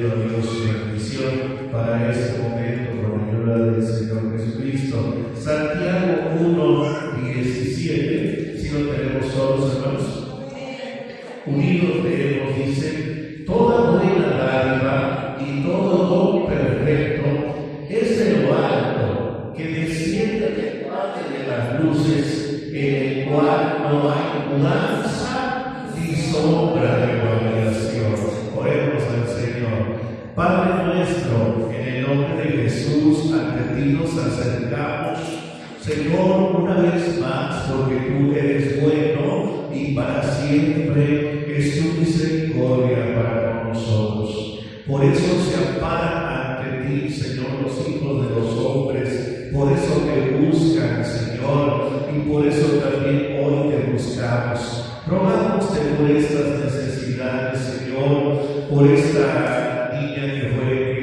pidiendo a Dios su bendición para este momento con la ayuda del Señor Jesucristo. Santiago 1:17, si lo tenemos todos, hermanos. Unidos leemos, dice: toda buena dádiva y todo don perfecto es de lo alto, que desciende del Padre de las luces, en el cual no hay mudanza ni sombra de variación. Oremos al Señor. Padre nuestro, en el nombre de Jesús, ante ti nos acercamos, Señor, una vez más, porque tú eres bueno y para siempre es tu misericordia para nosotros. Por eso se amparan ante ti, Señor, los hijos de los hombres. Por eso te buscan, Señor, y por eso también hoy te buscamos. Rogándote por estas necesidades, Señor, por esta niña que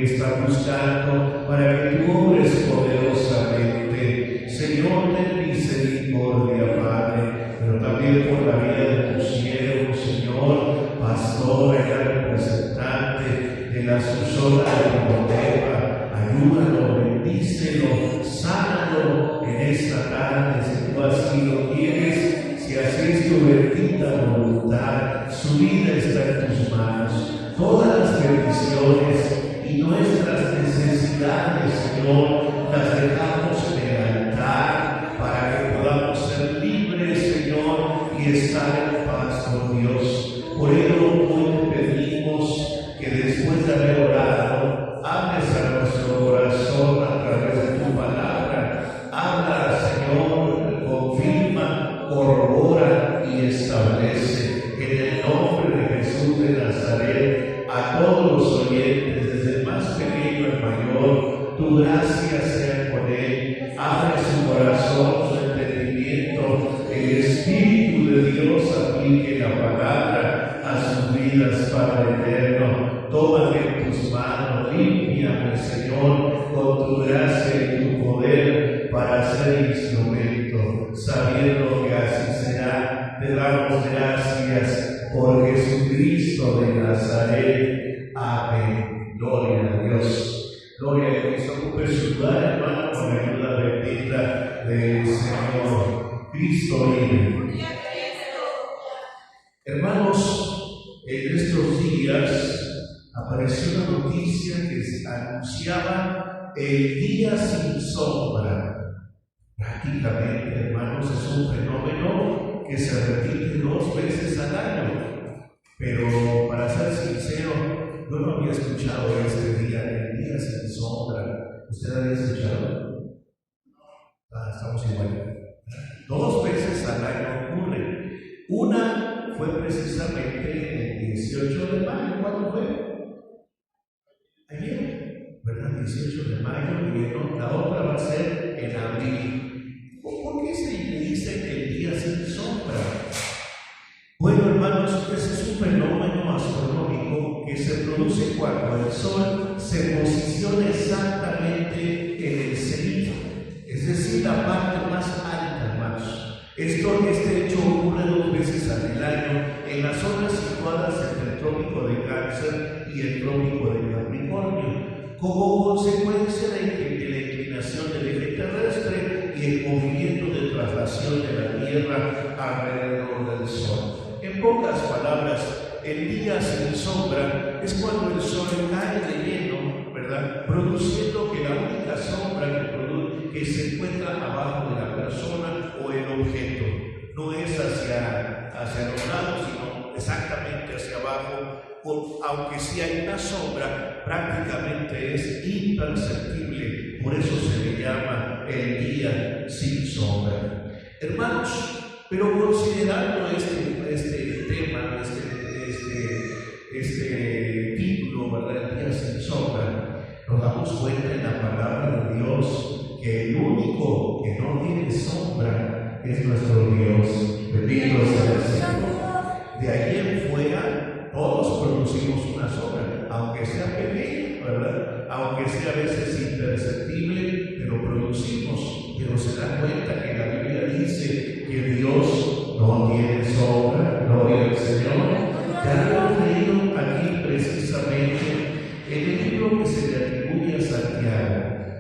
está buscando, para que tú obres poderosamente. Señor, ten misericordia, Padre, pero también por la vida de tu siervo, Señor, pastor, el representante de la Susana de Timoteo. Ayúdalo, bendícelo, sánalo en esta tarde, si tú así lo quieres. Si así es tu bendita voluntad, su vida está en tus manos. Todas las bendiciones y nuestras necesidades, Señor, las dejamos en el altar para que podamos ser libres, Señor, y estar en paz con Dios. Por ello, hoy te pedimos que después de haber orado, hables a nuestro corazón a través de tu palabra. Habla, Señor, confirma, corrobora y establece en el nombre de Jesús de Nazaret a todos los oyentes, desde el más pequeño al mayor. Tu gracia sea con él. Abre su corazón, su entendimiento. El Espíritu de Dios aplique la palabra a sus vidas, Padre eterno. Tómame en tus manos, límpiame, Señor, con tu gracia y tu poder para ser instrumento, sabiendo que así será. Te damos gracias por Jesucristo de Nazaret. Amén. Gloria a Dios. Gloria a Cristo. Ocupe su lugar, hermano, con la ayuda bendita del Señor. Cristo vive. Hermanos, en estos días apareció una noticia que anunciaba el día sin sombra. Prácticamente, hermanos, es un fenómeno que se repite 2 veces al año. Pero para ser sincero, yo no había escuchado este día, el día sin sombra. ¿Usted había escuchado? Estamos igual. 2 veces al año ocurre. Una fue precisamente el 18 de mayo. ¿Cuándo fue? Ayer, ¿verdad? 18 de mayo, y la otra va a ser en abril. ¿Por qué se le dice el día sin sombra? Bueno, hermanos, ese es un fenómeno astronómico que se produce cuando el Sol se posiciona exactamente en el cenit, es decir, la parte más alta, hermanos. Este hecho ocurre 2 veces al año en las zonas situadas entre el trópico de Cáncer y el trópico de Capricornio, como consecuencia de la inclinación del eje terrestre y el movimiento de traslación de la Tierra alrededor del Sol. En pocas palabras, el día sin sombra es cuando el Sol cae de lleno, ¿verdad? Produciendo que la única sombra que se encuentra abajo de la persona o el objeto no es hacia los lados, sino exactamente hacia abajo. Aunque sí hay una sombra, prácticamente es imperceptible. Por eso se le llama el día sin sombra. Hermanos, pero considerando este tema, este título, ¿verdad? El día sin sombra, nos damos cuenta en la palabra de Dios que el único que no tiene sombra es nuestro Dios. Bendito sea el Señor. De ahí en fuera, todos producimos una sombra, aunque sea pequeña, ¿verdad? Aunque sea a veces imperceptible, pero producimos. Pero se dan cuenta que la Biblia dice que Dios no tiene sombra. Gloria al Señor. Ya lo hemos leído aquí precisamente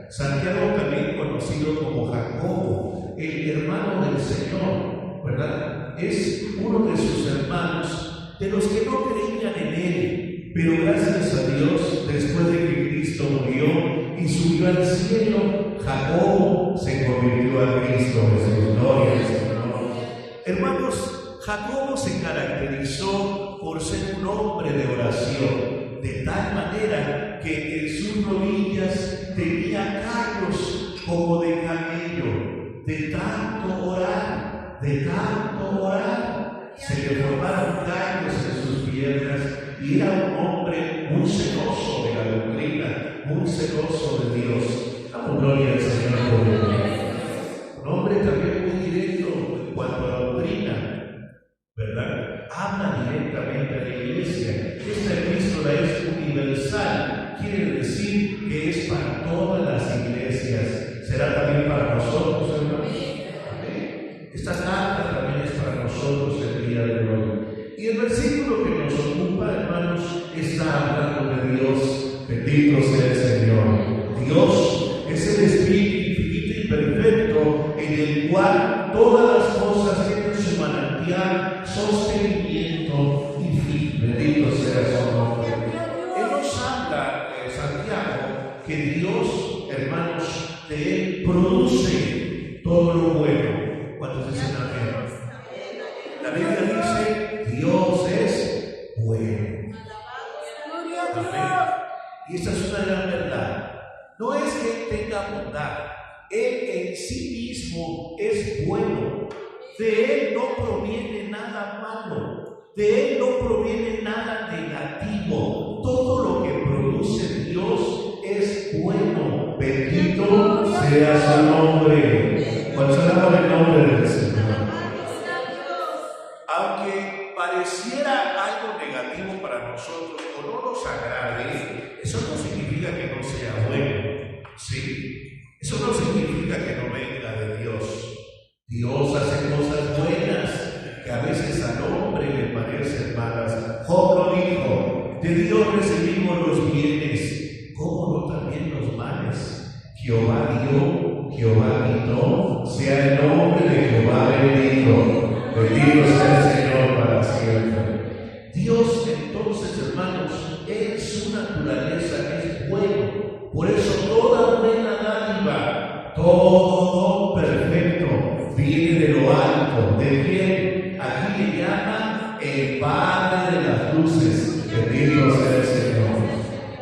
Santiago, también conocido como Jacobo, el hermano del Señor, ¿verdad? Es uno de sus hermanos, de los que no creían en él, pero gracias a Dios, después de que Cristo murió y subió al cielo, Jacobo se convirtió a Cristo Jesús. Gloria al Señor. Hermanos, Jacobo se caracterizó por ser un hombre de oración, de tal manera que en sus rodillas tenía callos como de camello, de tanto orar, se le formaron callos en sus piernas, y era un hombre muy celoso de la doctrina, muy celoso de Dios. Damos gloria al Señor por él. Un hombre también muy directo en cuanto a la doctrina, ¿verdad? Habla directamente a la iglesia. Esta epístola es universal, quiere decir que es para todas las iglesias. ¿Será también para nosotros, hermanos? Amén. Esta carta también es para nosotros el día de hoy. Y el versículo que nos ocupa, hermanos, está hablando de Dios. Bendito sea el Señor. Dios es el Espíritu infinito y perfecto, en el cual todas las cosas tienen su manantial, sostenimiento y fin. Bendito sea su nombre. Él nos habla, Santiago, que Dios, hermanos, de Él produce todo lo bueno. ¿Cuántos dicen amén? La Biblia dice, Dios es bueno. Amén. Y esta es una gran verdad. No es que Él tenga bondad, Él en sí mismo es bueno. De Él no proviene nada malo, de Él no proviene nada negativo. Todo lo que produce Dios es bueno. Bendito sea su nombre. Consolamos el nombre del Señor. Aunque pareciera algo negativo para nosotros o no nos agrade, eso no significa que no sea bueno. Sí, eso no significa que no venga de Dios. Dios hace cosas buenas que a veces al hombre le parecen malas. Job lo dijo: de Dios recibimos los bienes, ¿cómo no también los males? Jehová dio, Jehová quitó, sea el nombre de Jehová bendito. Bendito sea el Señor para siempre. Dios, entonces, hermanos, en su naturaleza es bueno. Por eso toda buena dádiva, todo don perfecto viene de lo alto. ¿De quién? Aquí le llaman el Padre de las luces. Bendito sea el Señor.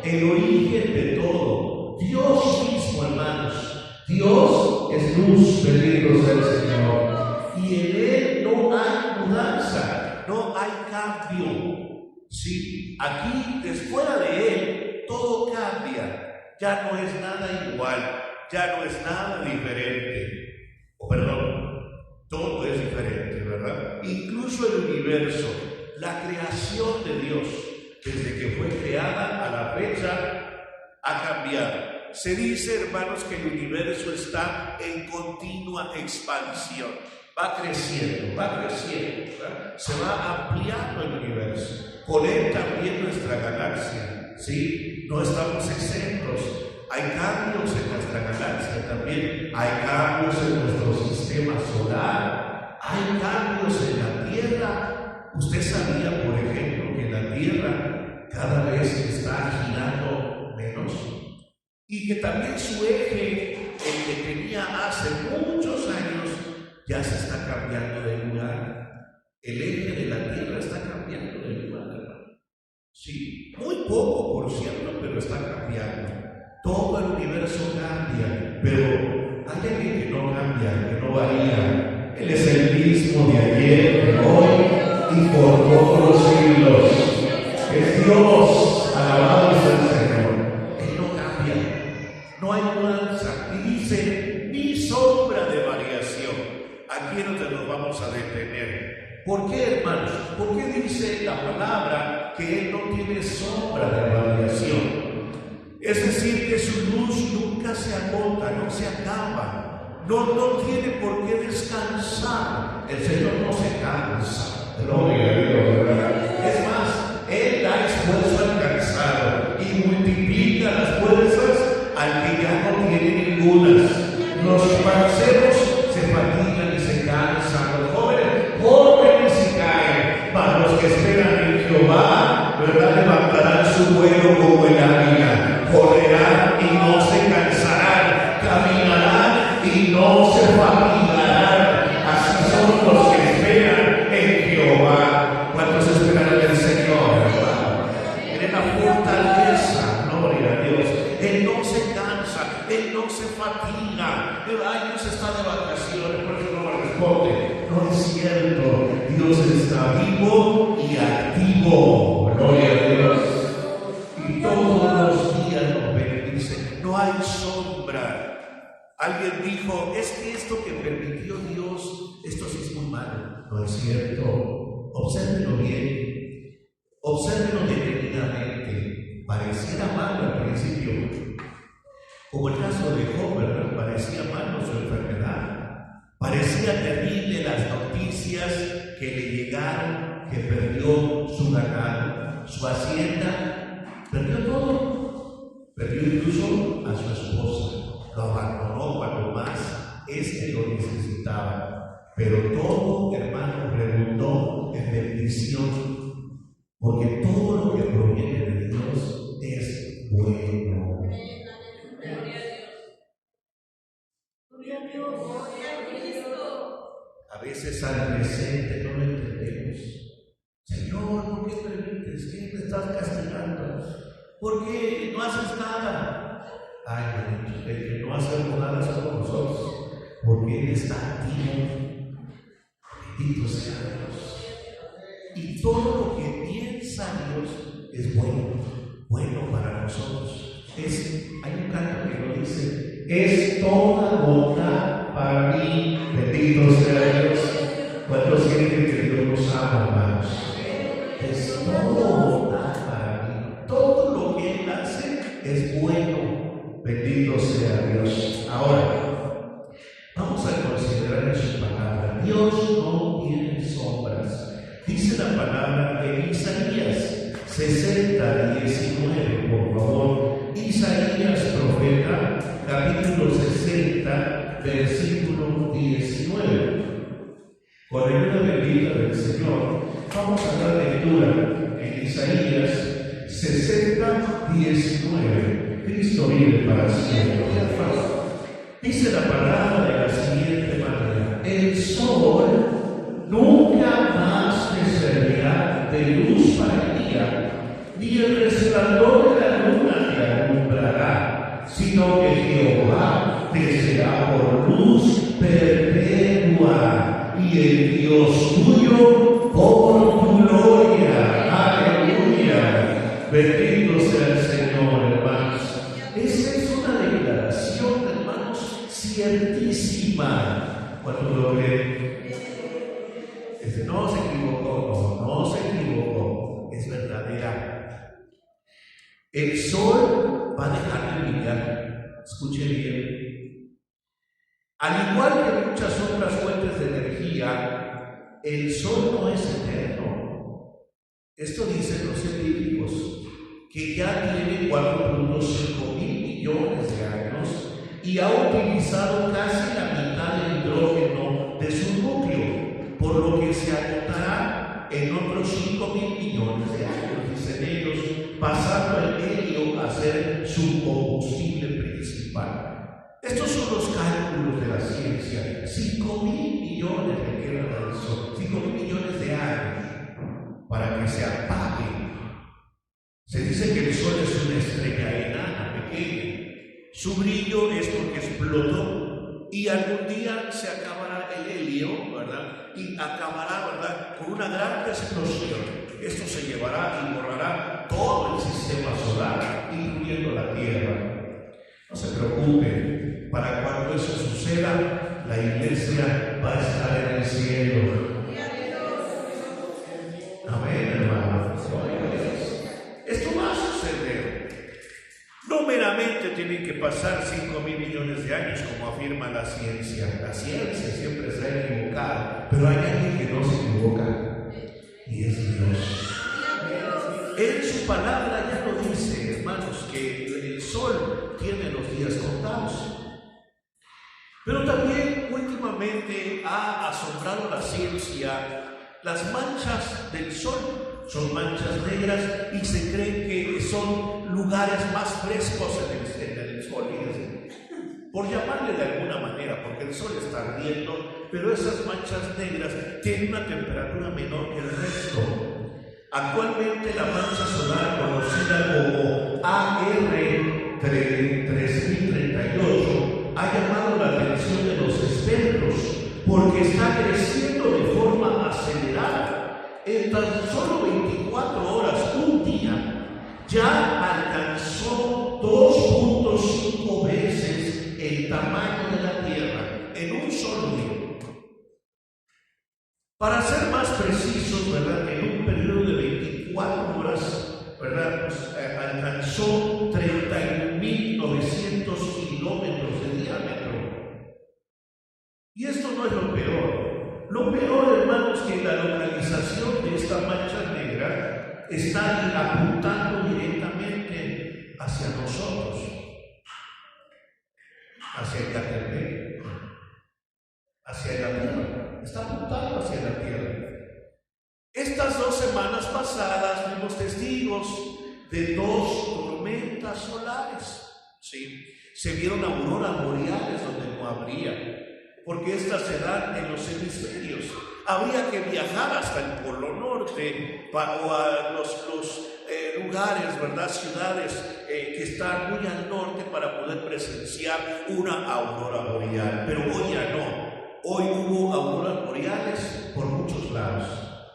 El origen de todo. Dios mismo, hermanos. Dios es luz. Bendito sea el Señor. Y en Él no hay mudanza, no hay cambio. Sí, aquí, después de Él, todo cambia. Ya no es nada igual, ya no es nada diferente. Todo es diferente, ¿verdad? Incluso el universo, la creación de Dios, desde que fue creada a la fecha, ha cambiado. Se dice, hermanos, que el universo está en continua expansión. Va creciendo, ¿verdad? Se va ampliando el universo. Con él también nuestra galaxia, ¿sí? No estamos exentos. Hay cambios en nuestra galaxia también. Hay cambios en nuestro sistema solar. Hay cambios en la Tierra. Usted sabía, por ejemplo, que la Tierra cada vez está girando menos. Y que también su eje, el que tenía hace muchos años, ya se está cambiando de lugar. El eje de la Tierra está cambiando de lugar, hermano. Sí, muy poco, por cierto, pero está cambiando. Todo el universo cambia, pero hay alguien que no cambia, que no varía. Él es el mismo de ayer, de hoy y por todos los siglos. Es Dios, alabado sea el Señor. Él no cambia, no hay mudanza. Y dice, ni sombra de variación. Aquí es donde nos vamos a detener. ¿Por qué, hermanos? ¿Por qué dice la palabra que Él no tiene sombra de variación? Es decir, que su luz nunca se agota, no se acaba. No tiene por qué descansar. El Señor no se cansa. Gloria a Dios, ¿verdad? Es más, Él da esfuerzo al cansado y multiplica las fuerzas al que ya no tiene ningunas. Los mancebos se fatigan y se cansan, los jóvenes y caen, mas los que esperan en Jehová, ¿verdad?, levantarán su vuelo como el águila, correrán y no se cansarán, caminarán y no se fatigarán. Así son los que esperan en Jehová. ¿Cuántos esperan en el Señor, hermano? Tienen la fortaleza, gloria a Dios. Él no se cansa, Él no se fatiga. Ay, Dios está de vacaciones, por eso no me responde. No es cierto. Dios está vivo y activo. Gloria a Dios. Y todos los días nos bendice. No hay sombra. Alguien dijo, es que esto que permitió Dios, esto sí es muy malo. No es cierto. Obsérvenlo bien. Obsérvenlo detenidamente. Pareciera malo al principio, como el caso de Job, ¿verdad? Parecía malo su enfermedad, parecía terrible las noticias que le llegaron, que perdió su ganado, su hacienda, perdió todo, perdió incluso a su esposa, lo abandonó cuando más lo necesitaba, pero todo, hermano, redundó en bendición. Porque todo lo que proviene de Dios es bueno. A veces al presente no lo entendemos. Señor, ¿por qué permites? ¿Qué me estás castigando? ¿Por qué no haces nada? Ay, bendito, el que no hacemos nada somos nosotros. Porque Él está activo. Bendito sea Dios. Y todo lo que piensa Dios es bueno para nosotros. Hay un canto que lo dice, es toda bondad para mí, bendito sea Dios. ¿Cuántos sienten que Dios nos ama, hermanos? Es toda bondad para mí. Todo lo que Él hace es bueno, bendito sea Dios. Ahora, vamos a considerar en su palabra. Dios no tiene sombras. Dice la palabra en Isaías 60:19, por favor. Isaías, profeta, capítulo 60, versículo 19. Con la ayuda bendita del Señor, vamos a dar lectura en Isaías 60:19. Cristo vive para siempre. Dice la palabra de la siguiente manera: el sol nunca más te servirá de luz para el día, ni el resplandor de la luna te alumbrará, sino que Jehová te será por luz perpetua, y el Dios tuyo por tu gloria. Aleluya. Bendito sea el Señor, hermanos. Esa es una declaración, hermanos, ciertísima. ¿Cuánto lo creen? No se equivocó, no se equivocó, es verdadera. El sol va a dejar de brillar, escuche bien. Al igual que muchas otras fuentes de energía, el sol no es eterno. Esto dicen los científicos, que ya tiene 4.5 mil millones de años y ha utilizado casi la mitad del hidrógeno de su núcleo, por lo que se agotará en otros 5 mil millones de años, dicen ellos, pasando el helio a ser su combustible principal. Estos son los cálculos de la ciencia. 5 mil millones le quedan al Sol, 5 mil millones de años para que se apague. Se dice que el Sol es una estrella enana, pequeña. Su brillo es porque explotó y algún día se acabará el helio, ¿verdad? Y acabará, ¿verdad?, con una gran explosión. Esto se llevará y borrará todo el sistema solar, incluyendo la Tierra. No se preocupe, para cuando eso suceda, la iglesia va a estar en el cielo. Amén, hermanos. Esto va a suceder. No meramente tienen que pasar 5 mil millones de años, como afirma la ciencia. La ciencia siempre se ha equivocado, pero hay alguien que no se equivoca, y es Dios. en su palabra ya lo dice, hermanos, que el sol tiene los días contados. Pero también últimamente ha asombrado la ciencia las manchas del sol. Son manchas negras y se cree que son lugares más frescos en el sol, por llamarle de alguna manera, porque el sol está ardiendo, pero esas manchas negras tienen una temperatura menor que el resto. Actualmente la mancha solar, conocida como AR3038, ha llamado la atención de los expertos porque está creciendo de forma acelerada. En tan solo 24 horas, un día, ya alcanzó 2.5 veces el tamaño de la Tierra en un solo día. Para ser más precisos, ¿verdad? En un periodo de 24 horas, ¿verdad? Pues, alcanzó 31.900 kilómetros de diámetro. Y esto no es lo peor. Lo peor, hermanos, que la localización de esta mancha negra está apuntando directamente hacia nosotros, hacia el Catepec, hacia la Tierra. Está apuntando hacia la Tierra. Estas 2 semanas pasadas fuimos testigos de 2 tormentas solares. ¿Sí? Se vieron auroras boreales donde no habría, porque estas se dan en los hemisferios. Habría que viajar hasta el Polo Norte o a los lugares, ¿verdad? Ciudades que están muy al norte para poder presenciar una aurora boreal. Pero hoy ya no. Hoy hubo auroras boreales por muchos lados.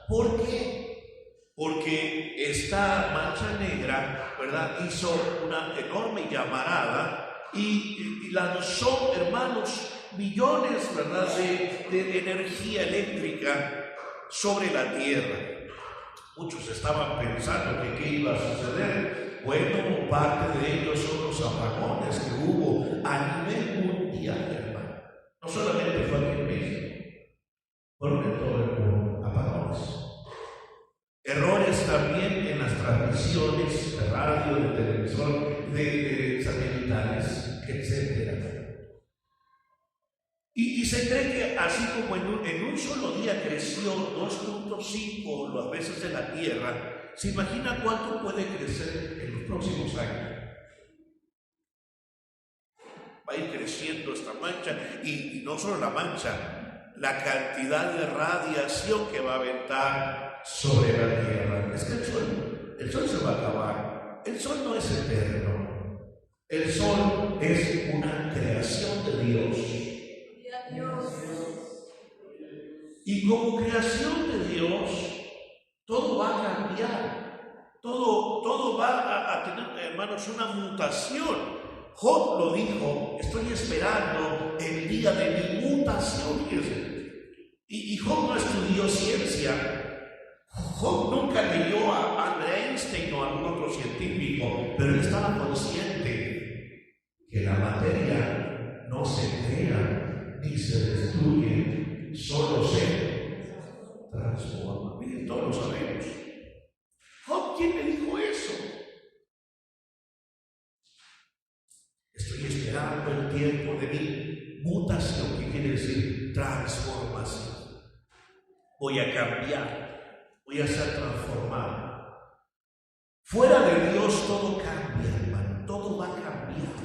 ¿Por qué? Porque esta mancha negra, ¿verdad? Hizo una enorme llamarada y lanzó, hermanos, millones, ¿verdad?, de energía eléctrica sobre la Tierra. Muchos estaban pensando que qué iba a suceder. Bueno, parte de ellos son los apagones que hubo a nivel mundial, hermano. No solamente fue aquí en México, fueron en todo el mundo apagones. Errores también en las transmisiones de radio, de televisión, de satelitales, etc. Y se cree que así como en un solo día creció 2.5 las veces de la Tierra, ¿se imagina cuánto puede crecer en los próximos años? Va a ir creciendo esta mancha y no solo la mancha, la cantidad de radiación que va a aventar sobre la Tierra. Es que el sol se va a acabar. El sol no es eterno. El sol es una creación de Dios. Y como creación de Dios, todo va a cambiar, todo va a tener, hermanos, una mutación. Job lo dijo: estoy esperando el día de mi mutación. Y Job no estudió ciencia. Job nunca leyó a Albert Einstein o a algún otro científico, pero él estaba consciente que la materia no se crea ni se destruye, solo se transforma. Miren, todos lo sabemos. Job, ¿quién le dijo eso? Estoy esperando el tiempo de mi mutación, que quiere decir transformación. Voy a cambiar, voy a ser transformado. Fuera de Dios todo cambia, hermano, todo va a cambiar.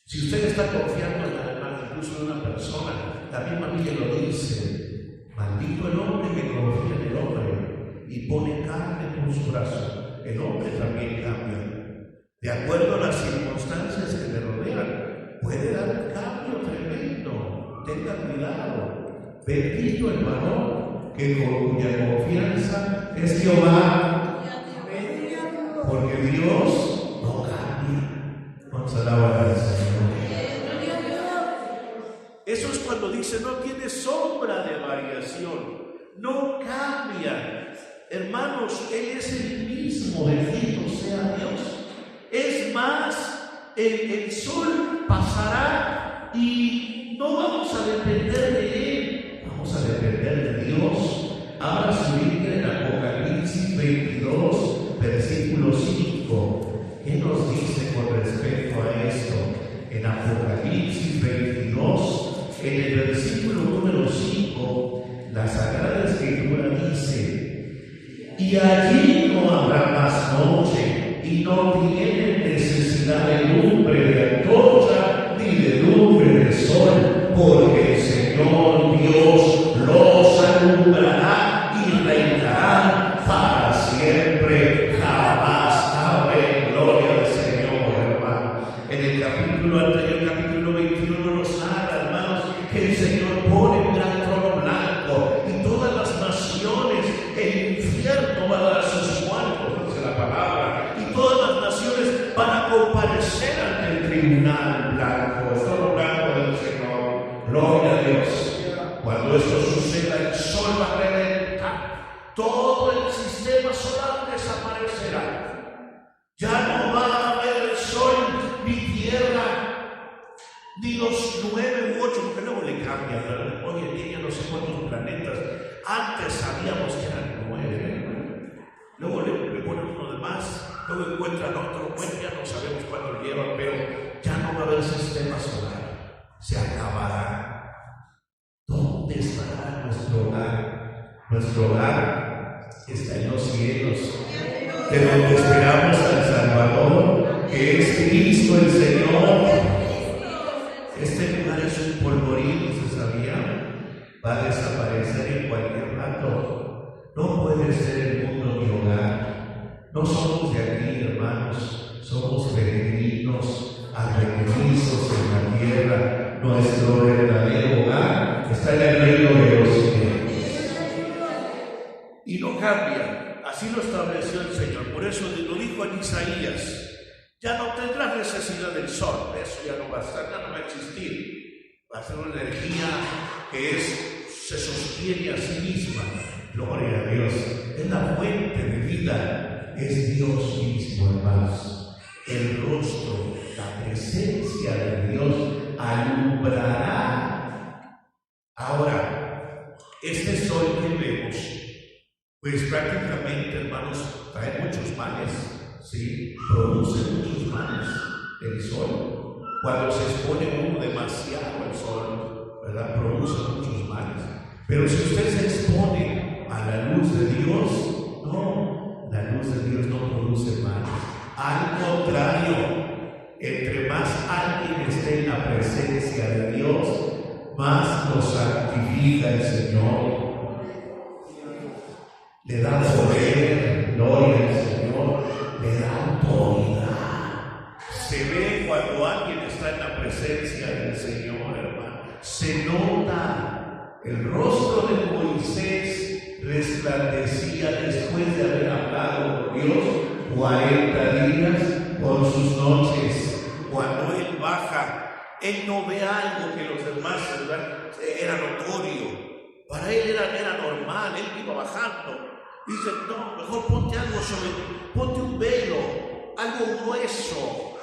Si usted está confiando en la hermana, incluso en una persona, la misma Biblia lo dice: maldito el hombre que confía en el hombre y pone carne por su brazo. El hombre también cambia. De acuerdo a las circunstancias que le rodean, puede dar un cambio tremendo. Tenga cuidado. Bendito el varón cuya confianza es Jehová. Porque Dios no cambia. Vamos a alabar al Señor. Eso es cuando dice: no tiene sombra de variación, no cambia. Hermanos, Él es el mismo, bendito sea Dios. Es más, el sol pasará y no vamos a depender de Él, vamos a depender de Dios. Abra su Biblia en Apocalipsis 22, versículo 5. ¿Qué nos dice con respecto a esto? En Apocalipsis 22, en el versículo número 5, la Sagrada Escritura dice: y allí no habrá más noche, y no tienen necesidad de lumbre de antorcha ni de lumbre de sol, porque el Señor Dios los alumbrará y reinarán para siempre, jamás. Amén. Gloria al Señor, hermano. En el capítulo anterior, capítulo 21, nos narra, hermanos, que el Señor pone un gran trono blanco y todas las naciones, el infierno va a dar a sus muertos, dice la palabra, y todas las naciones van a comparecer ante el tribunal blanco, el trono blanco del Señor. Gloria a Dios. Cuando esto suceda, el sol va a reventar, todo el sistema solar desaparecerá. Ya no va a haber el sol, ni tierra, ni los 9 u 8, porque luego le cambian, ¿verdad? Hoy en día no sé cuántos planetas. Antes sabíamos que eran 9, luego le ponen uno de más, luego encuentran otro, bueno, ya no sabemos cuánto llevan, pero ya no va a haber sistema solar, se acabará. ¿Dónde estará nuestro hogar? Nuestro hogar está en los cielos, de donde esperamos al Salvador, que es Cristo el Señor. Este lugar es un polvorín, ¿se sabía? Va a desaparecer en cualquier rato. No puede ser el mundo mi hogar. No somos de aquí, hermanos, somos peregrinos, advenedizos en la tierra. Nuestro verdadero hogar está en el reino de los cielos. Y no cambia, así lo estableció el Señor. Por eso lo dijo en Isaías: ya no tendrás necesidad del sol, eso ya no va a estar, ya no va a existir. Va a ser una energía que se sostiene a sí misma. Gloria a Dios. Es la fuente de vida, es Dios mismo, hermanos. El rostro, la presencia de Dios alumbrará. Ahora, este sol que vemos, pues prácticamente, hermanos, trae muchos males, ¿sí? Produce muchos males el sol. Cuando se expone uno demasiado al sol, ¿verdad? Produce muchos males. Pero si usted se expone a la luz de Dios, no, la luz de Dios no produce males. Al contrario, entre más alguien esté en la presencia de Dios, más lo santifica el Señor. Le da poder, gloria al Señor, le da autoridad. Se ve cuando alguien está en la presencia del Señor, hermano. Se nota. El rostro de Moisés resplandecía después de haber hablado con Dios 40 días con sus noches. Cuando él baja, él no ve algo que los demás, ¿verdad?, era notorio. Para él era normal, él iba bajando. Dice: no, mejor ponte algo ponte un velo, algo grueso,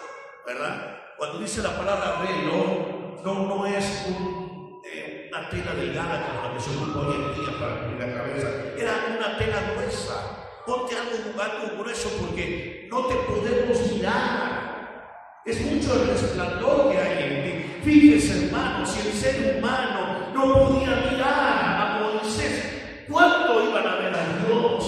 ¿verdad? Cuando dice la palabra velo, no es una tela delgada como la que se ocupa hoy en día para cubrir la cabeza. Era una tela gruesa. Ponte algo grueso porque no te podemos mirar. Es mucho el resplandor que hay en ti. Fíjese, hermano, si el ser humano no podía mirar a Moisés, ¿cuánto iban a ver a Dios?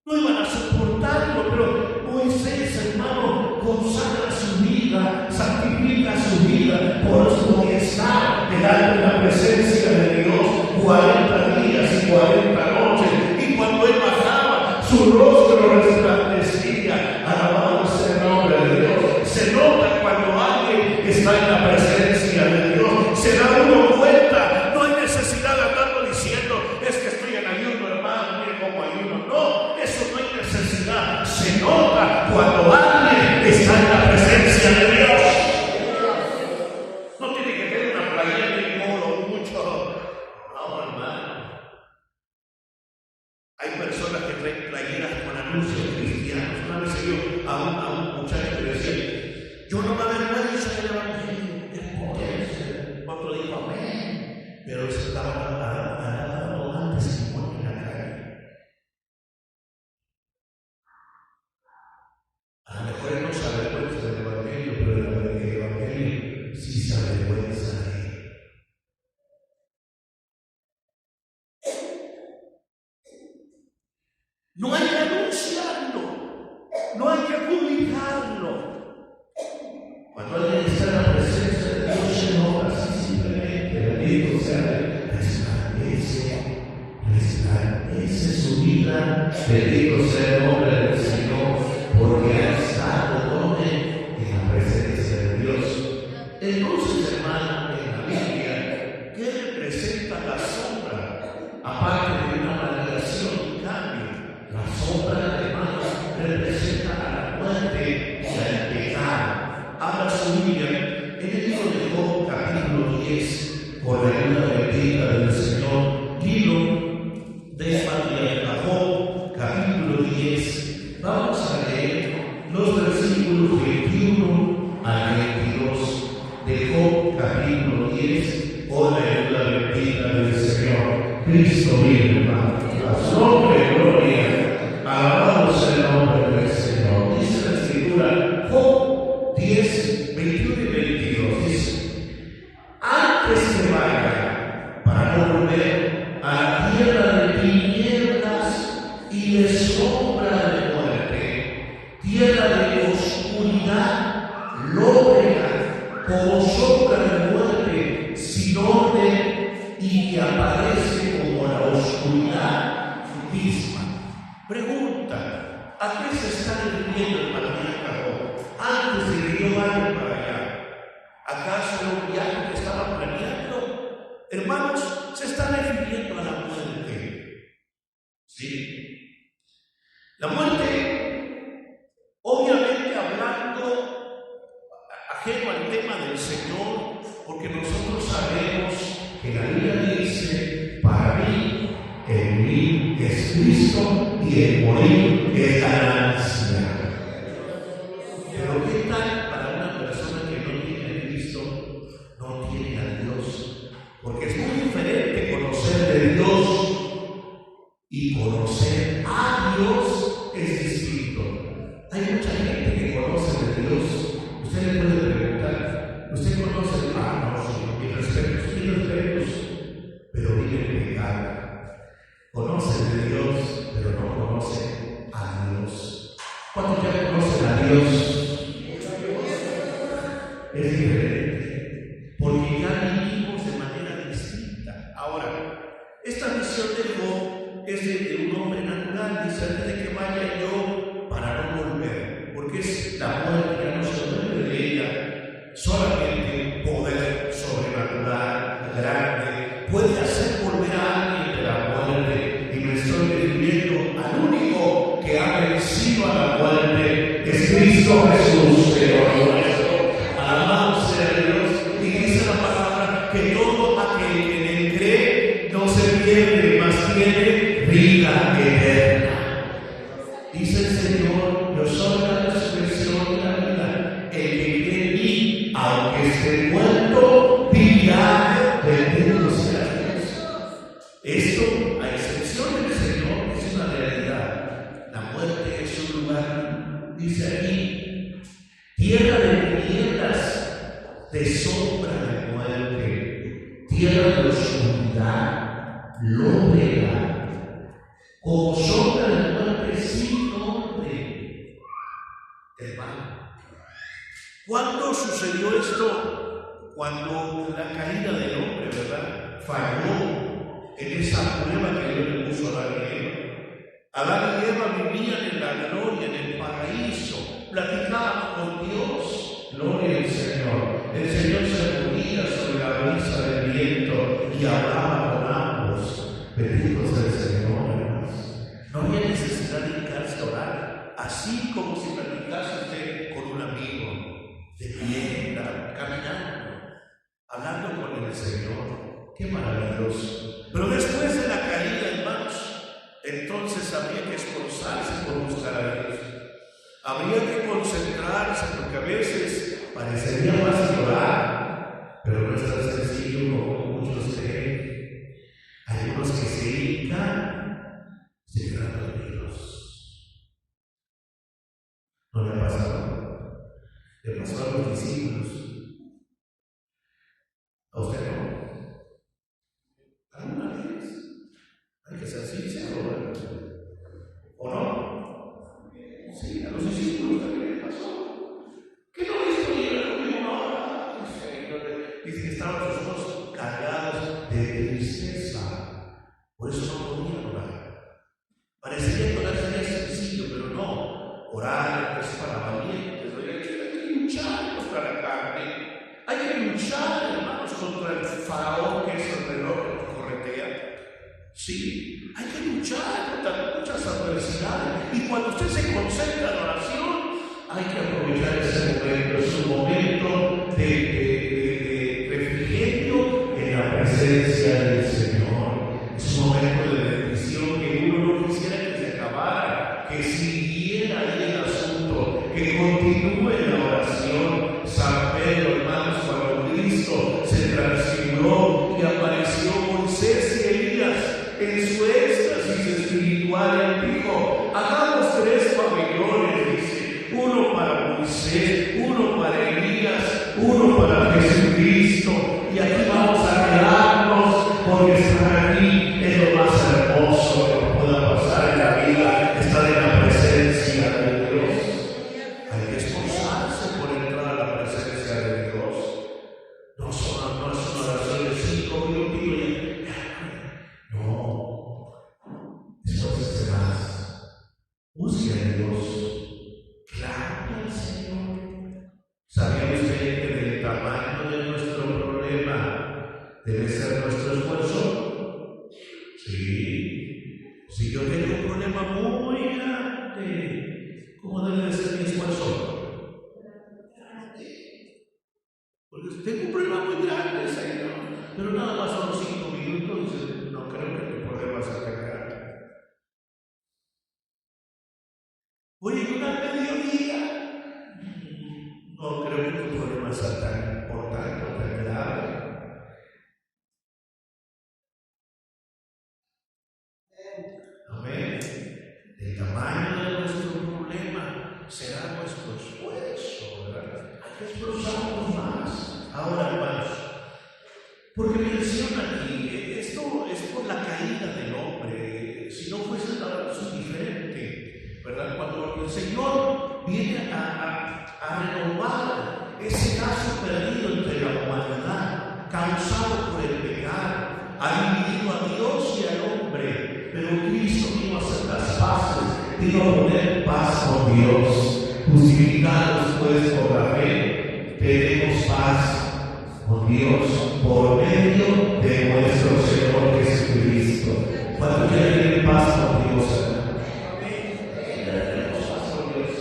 No iban a soportarlo, pero Moisés, hermano, consagra su vida, santifica su vida por estar delante de la presencia de Dios 40 días y 40 noches. Y cuando él bajaba, su rostro resplandecía. Alabado sea el nombre de Dios. Se nota cuando alguien está en la presencia de Dios. Se da uno cuenta. No hay necesidad de andarlo diciendo: es que estoy en ayuno, hermano, mire cómo ayuno. No, eso no hay necesidad. Se nota cuando alguien está en la presencia de Dios. No tiene que tener una playera de modo mucho. No, hermano. Hay personas que traen playeras con anuncios cristianos. Una vez se vio a un muchacho que decía: yo no va a ver nadie sobre el evangelio. Otro dijo amén. Pero se estaba dando testimonio en la calle. Esa es su vida. Bendito sea el nombre del Señor, porque ha estado donde en la presencia de Dios. Entonces, hermano, en la Biblia, ¿qué representa la sombra? Aparte de una validación y cambio, la sombra, hermano, representa a la muerte y al pecado. Habla su Biblia en el libro de Job, capítulo 10, por la ayuda bendita del Señor. Libro de Patriarca Job, capítulo 10. Vamos a leer los versículos 21 al 22 de Job, capítulo 10, por la ayuda bendita del Señor. Cristo vive, hermano. A su nombre, gloria. Alabado sea el nombre del Señor. Dice la Escritura, Job 10, 21 y 22. Dice: antes que vaya para no volver a la tierra de tinieblas y de sombra de muerte, tierra de oscuridad, lóbrega, como sombra de muerte, sin orden y que aparece como la oscuridad misma. Pregunta: ¿a qué se está refiriendo el patriarca Job antes de que yo vaya para allá? ¿Acaso era un viaje que estaba planeando? Hermanos, se está refiriendo a la muerte. Sí. La muerte, obviamente hablando ajeno al tema del Señor, porque nosotros sabemos que la Biblia dice: para mí el vivir es Cristo y el morir es ganancia. Pero ¿qué tal para una persona que no tiene a Cristo, no tiene a Dios? Porque es muy diferente conocer de Dios y conocer a Dios es distinto. Hay mucha gente que conoce de Dios. Usted le puede preguntar: ¿usted conoce el no? Y respetos, pero vive en pecado. Conoce de Dios, pero no conoce a Dios. ¿Cuántos ya conocen a Dios? Es diferente, porque ya vivimos de manera distinta. Ahora, esta visión de Job es de un hombre natural, dice: antes de que vaya yo para no volver, porque es la muerte, ya no se vuelve de ella. Solamente poder sobrenatural, grande, puede hacer volver a alguien de la muerte, y me estoy refiriendo al único que ha vencido a la muerte, es Cristo Jesús, Señor nuestro. Alabado sea Dios. Y dice la palabra que todo aquel que en él cree no se pierde, mas tiene vida eterna. Dice el Señor: yo soy la resurrección y la vida. El que cree en mí, aunque esté muerto, vivirá. Bendito sea Dios. Esto, a excepción del Señor, es una realidad. La muerte es un lugar, dice aquí, tierra de tinieblas, de sombra de muerte, tierra de oscuridad, lóbrega, como sombra de muerte sin nombre. Hermano, ¿cuándo sucedió esto? Cuando la caída del hombre, ¿verdad?, falló en esa prueba que Dios le puso a Adán y Eva. Adán y Eva vivían en la gloria, en el paraíso, platicaban con Dios. Gloria al Señor. El Señor se ponía sobre la brisa del viento y hablaba con ambos. Bendito sea el Señor, hermanos. No había necesidad de dedicarse a orar, así como si platicase usted con un amigo, de pie, caminando, hablando con el Señor. ¡Qué maravilloso! Pero después de la caída, hermanos, entonces habría que esforzarse por buscar a Dios. Habría que concentrarse, porque a veces parecería fácil orar, pero no es tan sencillo como muchos creen. Hay unos que se hincan, se quedan dormidos. ¿No le ha pasado? Le pasó a los discípulos. ¿A usted no? ¿Alguna vez? Hay que ser sincero, ¿o no? Sí, a los discípulos también les pasó. ¿Qué no les oyeron conmigo ahora? Dice que estaban sus ojos cargados de tristeza, por eso no podían orar. que luchar, hermanos, contra el faraón que es el reloj que nos corretea. Sí, hay que luchar contra muchas adversidades. Y cuando usted se concentra en la oración, hay que aprovechar ese momento. Es un momento de refrigerio en la presencia del Señor. Es un momento de bendición que uno no quisiera que se acabara, que siguiera ahí el asunto, que continúe la oración. San Pedro, hermanos, cuando Cristo se transfiguró y apareció Moisés y Elías en su éxtasis espiritual, él dijo: hagamos 3 pabellones, dice, uno para Moisés, uno para Elías, uno para Jesucristo, y aquí vamos a quedarnos, porque estar aquí es lo más hermoso que nos pueda pasar en la vida, estar en la presencia de Dios. Hay que esforzarse por entrar a la presencia de Dios. No es una oración de 5 minutos y no, esfuércese más. Busque a Dios, clame al Señor. ¿Sabía usted que del tamaño de nuestro problema debe ser nuestro esfuerzo? Sí. Si yo tengo un problema muy grande, ¿cómo debe ser mi esfuerzo? Porque tengo un problema muy grande, Señor, pero nada más son 5 minutos, no creo que tu problema sea tan grande. Voy a ayunar mediodía, no creo que tu problema sea tan importante o tan grave. Amén. El tamaño de nuestro problema será nuestro esfuerzo, ¿verdad? Hay que esforzarnos más. Ahora, hermanos, porque menciona aquí, esto es por la caída del hombre. Si no fuese nada diferente, ¿verdad? Cuando el Señor viene a renovar ese caso perdido entre la humanidad, causado por el pecado, ha dividido a Dios y al hombre, pero Cristo vino a hacer las paces, vino a poner paz con Dios. Justificados pues por la fe, tenemos paz con Dios por medio de nuestro Señor Jesucristo. Cuando ya tienen paz con Dios, ya tenemos paz con Dios.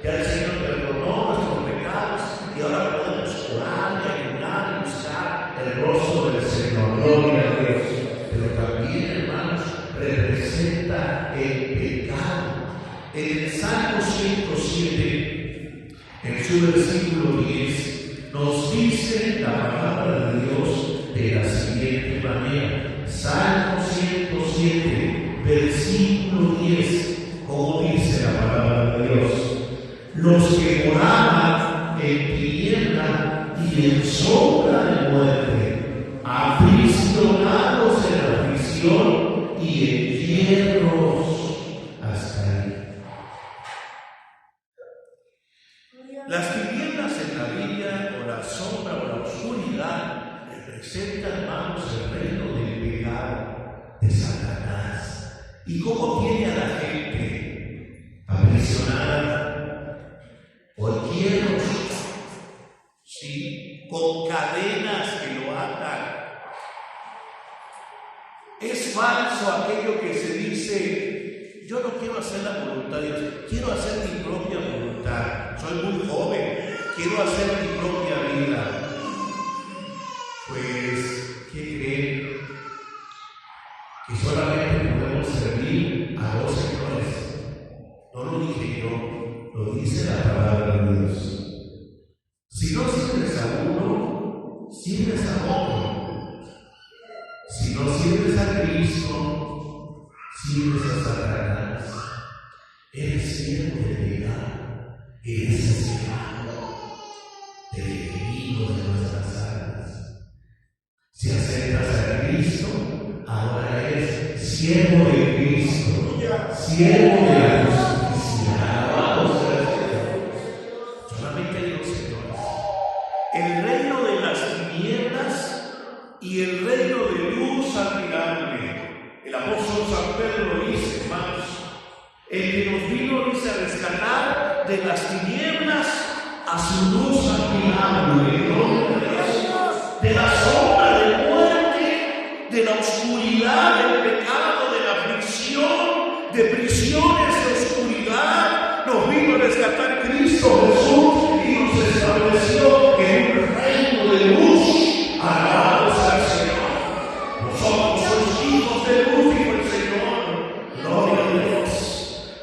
Ya el Señor perdonó nuestros pecados y ahora podemos orar y ayunar y buscar el rostro del Señor. Gloria a Dios. Pero también, hermanos, representa el pecado. En el Salmo 107, en su versículo 10, nos dice la palabra de Dios de la siguiente manera. Salmo 107, versículo 10, como dice la palabra de Dios: los que moraban en tiniebla y en sombra de muerte, aprisionados en la prisión y en hierros hasta ahí. Las tinieblas en la Biblia, o la sombra o la oscuridad, representan, hermanos, el reino del pecado, de Satanás. ¿Y cómo tiene a la gente aprisionada? Con hierros, ¿sí? Con cadenas que lo atan. Es falso aquello que se dice: yo no quiero hacer la voluntad de Dios, quiero hacer mi propia voluntad. Soy muy joven, quiero hacer mi propia vida. Pues, ¿qué creen? Que solamente podemos servir a 2 señores. No lo dije yo, lo dice la palabra de Dios. Si no sirves a uno, sirves a otro. Si no sirves a Cristo, sirves a Satanás. Eres siervo de pecado, eres esclavo del enemigo de nuestras almas. Si aceptas a Cristo, ahora eres siervo de Cristo, siervo de la justicia. Alabados sean Dios. Solamente hay 2 señores: el reino de las tinieblas y el reino de luz admirable. El apóstol San Pedro lo dice, hermanos: el que nos vino, dice, a rescatar de las tinieblas a su luz admirable. Gloria a Dios. de la sombra de muerte, de la oscuridad, del pecado, de la aflicción, de prisiones de oscuridad. Nos vino a rescatar Cristo Jesús y nos estableció en un reino de luz. Alabados al Señor. Nosotros somos hijos de luz, dijo el Señor. Gloria a Dios.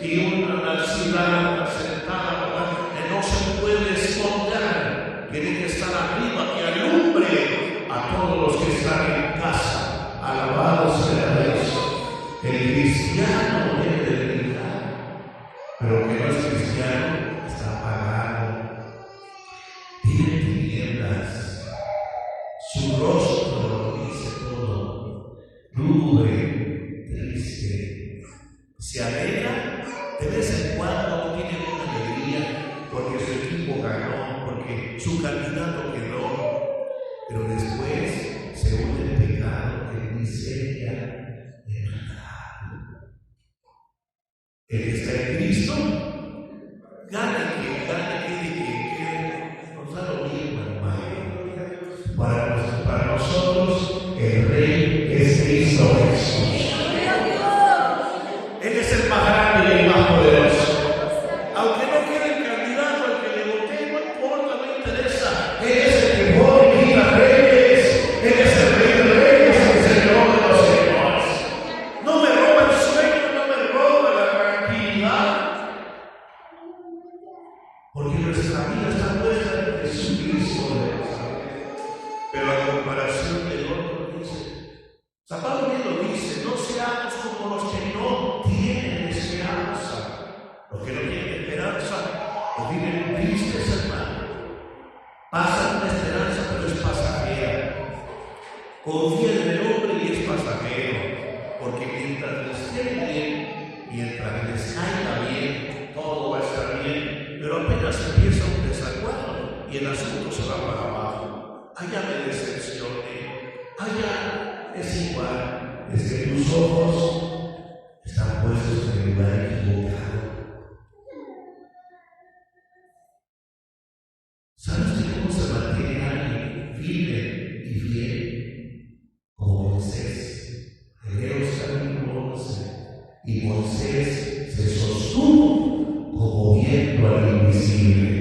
Y una ciudad asentada, ¿verdad?, que no se puede esconder. Tiene que estar arriba, que alumbre a todos los que están en casa. Alabados sea Dios. El cristiano debe de brillar, pero que no es cristiano está apagado, tiene tinieblas, su rostro lo dice todo, lúgubre, triste, se alegra de vez en cuando, tiene una alegría porque su equipo ganó, porque su candidato quedó, pero después se hunde en pecado, en miseria, en maldad. El que está en Cristo, gane que nos da lo mismo, hermano. Para nosotros, el Rey es Cristo Jesús. Él es el más grande y el más poderoso. Aunque no quede el candidato al que le voté, no importa, no interesa. Él es el que pone vida a reyes. Él es el Rey de reyes, el Señor de los señores. No me roba el sueño, no me roba la tranquilidad. Porque nuestra vida está puesta en Jesucristo. Pero a comparación del otro, dice, San Pablo bien lo dice, no seamos como los que no tienen esperanza. Los que no tienen esperanza, los viven tristes, hermano. Pasan una esperanza, pero es pasajera. Confía en el hombre y es pasajero. Porque mientras les quede bien, mientras les caiga bien, todo va a estar bien. Pero apenas empieza un desacuerdo y el asunto se va para abajo. Allá me decepcione, allá es igual, es que tus ojos están puestos en el lugar equivocado. ¿Sabes cómo se mantiene alguien firme y fiel? Como Moisés. Hebreos capítulo 11. Y Moisés se sostuvo como viento al invisible.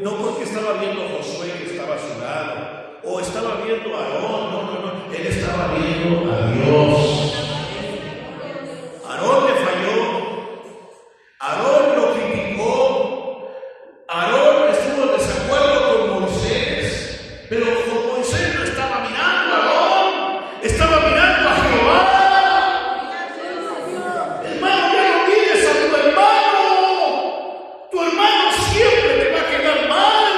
No porque estaba viendo a Josué que estaba a su lado, o estaba viendo a Aarón, no. Él estaba viendo a Dios. Aarón le falló, Aarón lo criticó, Aarón estuvo en desacuerdo con Moisés, pero con Moisés no estaba mirando a Aarón, estaba mirando a Jehová. Hermano, ya no mires a tu hermano siempre te va a quedar mal.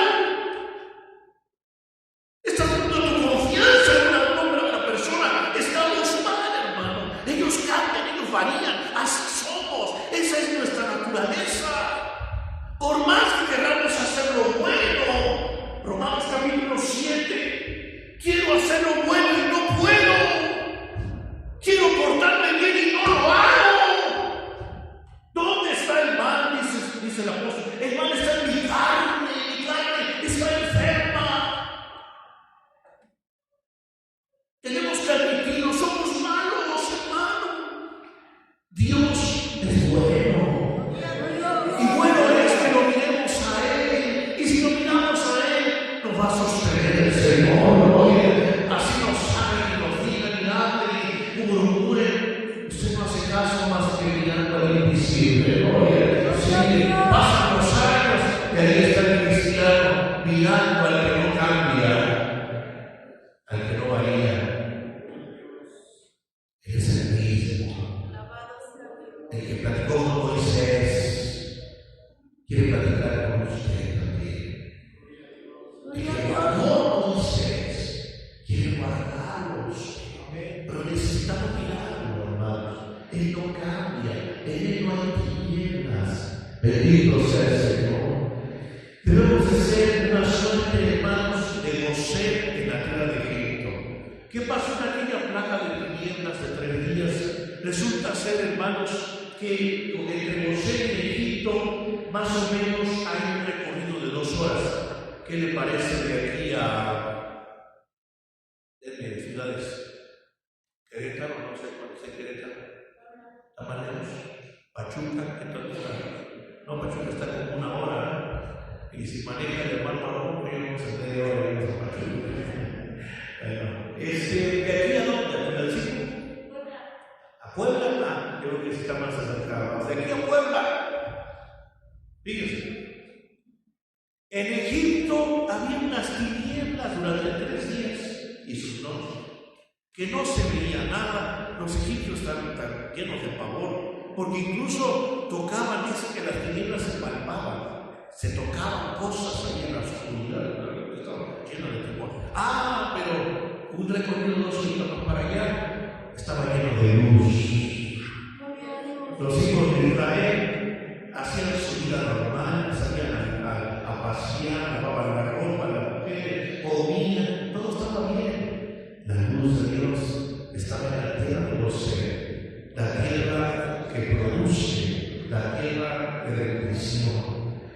Estás dando tu confianza en una persona, estamos mal, hermano. Ellos cambian, ellos varían, así somos, esa es nuestra naturaleza. Por más que queramos hacer lo bueno, Romanos capítulo 7, quiero hacer lo bueno y no puedo, quiero portarme bien y no lo hago. ¿Dónde está el mal? Dice el apóstol. El mal está en mi carne está enferma. Tenemos que admitirlo, somos malos, hermano. Dios es bueno. Y bueno es que lo miremos a Él. Y si lo miramos a Él, nos va a sostener el Señor. Oye, así nos saben y nos digan y hablen y murmuren. Usted no hace caso más que mirando al invisible. Oye, sí, pasan los años y ahí está el cristiano mirando al que no cambia, al que no varía. Él es el mismo. El que platicó con Moisés quiere platicar con usted también. El que guardó a Moisés quiere guardarlos. Pero necesitamos mirarlo, hermanos. Él no cambia, en Él no hay tinieblas. Bendito sea el Señor. Debemos de ser una suerte, hermanos, de José en la tierra de Egipto. ¿Qué pasó en aquella plaga de tinieblas de 3 días? Resulta ser, hermanos, que entre José y Egipto más o menos hay un recorrido ¿Qué le parece de aquí a ciudades? Querétaro, no sé cuál es Querétaro. Tamaneros, Pachuca, ¿qué tal está? No, Pachuca está como una hora, ¿eh? Y si maneja el hermano Marón, yo no sé media hora y a Pachuca. Bueno, ¿de aquí a dónde? ¿Al circo? ¿A Puebla? Creo que está más acercado. ¿De aquí a Puebla? Fíjense. En Egipto había unas tinieblas durante 3 días y sus noches, que no se veía nada. Los egipcios estaban tan llenos de pavor, porque incluso tocaban, dice que las tinieblas se palpaban, se tocaban cosas ahí en la oscuridad, estaban llenos de temor. Pero un recorrido 2 kilómetros para allá estaba lleno de luz. Los hijos de Israel hacían su vida normal, salían a pasear, lavaban la ropa, las mujeres, comían, todo estaba bien. La luz de Dios estaba en la tierra de los seres, la tierra que produce, la tierra de bendición.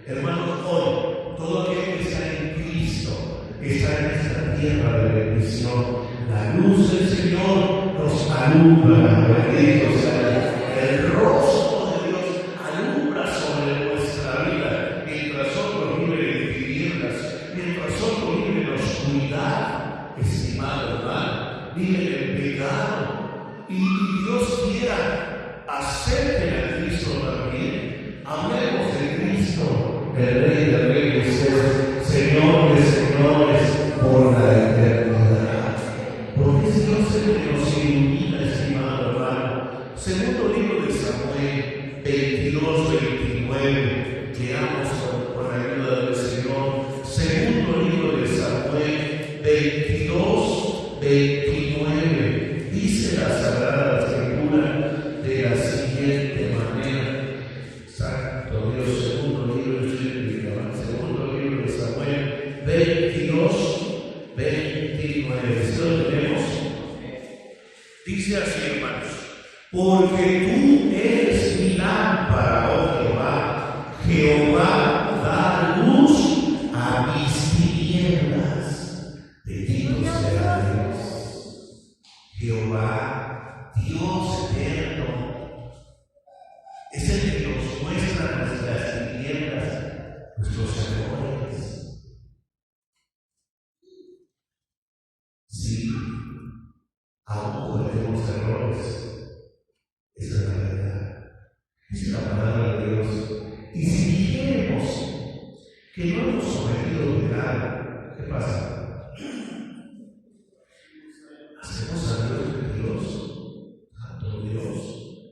Hermanos, hoy, todo aquel que está en Cristo está en esta tierra de bendición. La luz del Señor nos alumbra, bendito sea el rostro de Dios, alumbra sobre nuestra vida, mientras otros viven en tinieblas, mientras otros viven en oscuridad, estimado hermano, viven en pecado, y Dios quiera acepten a Cristo también. Hablemos de Cristo, el Rey de Reyes, Señor de señores, por la eternidad. Porque es Dios el que nos ilumina, estimado hermano. Segundo libro de Samuel 22-29. Leamos con la ayuda del Señor. Segundo libro de Samuel 22-29. Dice la Sagrada Escritura de la siguiente manera. Santo Dios, segundo libro de Samuel 22-29. ¿Sí lo tenemos? Dice así, hermanos: porque tú eres mi lámpara, oh Jehová. Jehová da luz a mis tinieblas. Bendito sea Dios. Jehová, Dios eterno, es el que nos muestra nuestras tinieblas, nuestros errores. Sí, aún cometemos errores. Esa es la verdad. Esa es la palabra de Dios. Y si dijéramos que no hemos cometido pecado, ¿qué pasa? ¿Hacemos a Dios mentiroso? ¿Santo Dios?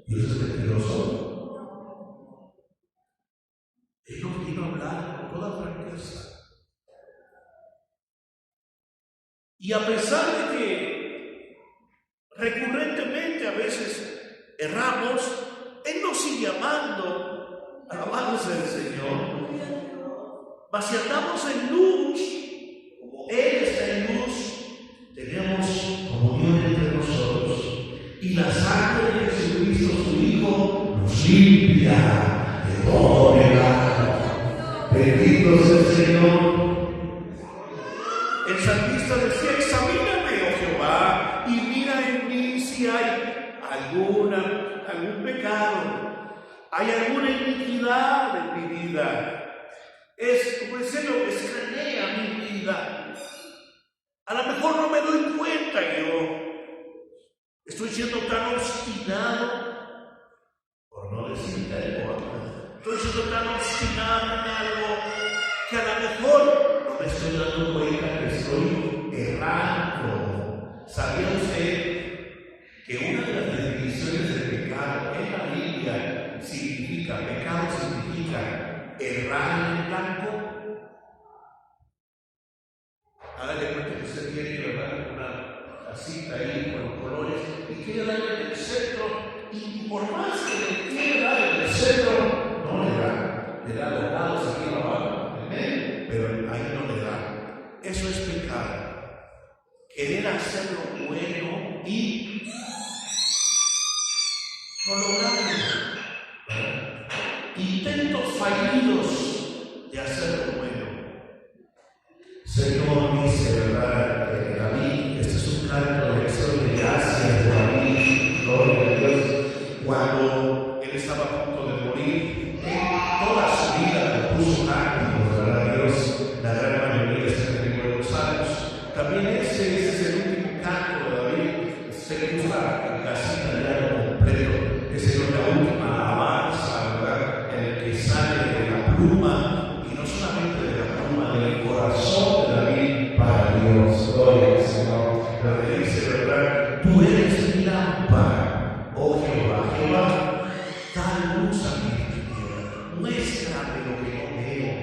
¿Dios es mentiroso? Él nos vino a hablar con toda franqueza. Y a pesar de que recurrentemente a veces erramos, Él nos sigue amando. Alabado sea el Señor. Mas si andamos en luz, como Él está en luz, tenemos comunión entre nosotros. Y la sangre de Jesucristo, su Hijo, nos limpia de todo pecado. Bendito sea el Señor. El salmista decía: examíname, oh Jehová, y mira en mí si hay algún pecado, hay alguna iniquidad en mi vida. Es como decirlo, escanea mi vida. A lo mejor no me doy cuenta que yo estoy siendo tan obstinado, por no decir algo, estoy siendo tan obstinado en algo que a lo mejor no me estoy dando cuenta que estoy errando. ¿Sabía usted que una de las definiciones de pecado en la Biblia pecado significa errar en blanco? Hágale cuenta que usted tiene, ¿verdad?, una casita ahí con colores y quiere darle en el centro, y por más que le quiere dar en el centro, no le da, le da los lados aquí abajo, en medio, pero ahí no le da. Eso es pecado. Querer hacer lo bueno y no lograrlo. Intentos fallidos de hacer lo bueno. Señor dice, ¿verdad? David, este es un canto de acción de gracias de David, gloria a Dios. Cuando él estaba a punto de morir, toda su vida puso cánticos, ¿verdad? Dios, la gran mayoría está en el libro de los Salmos. También ese es el último canto de David. Se usa la cita ya completo. Es la última alabanza, ¿verdad? En el que sale de la pluma, y no solamente de la pluma, del corazón de David para Dios. Gloria al Señor. Donde dice, ¿verdad? Tú eres mi lámpara, oh Jehová. Jehová, da luz a mi tiniebla. Muéstrame lo que no veo.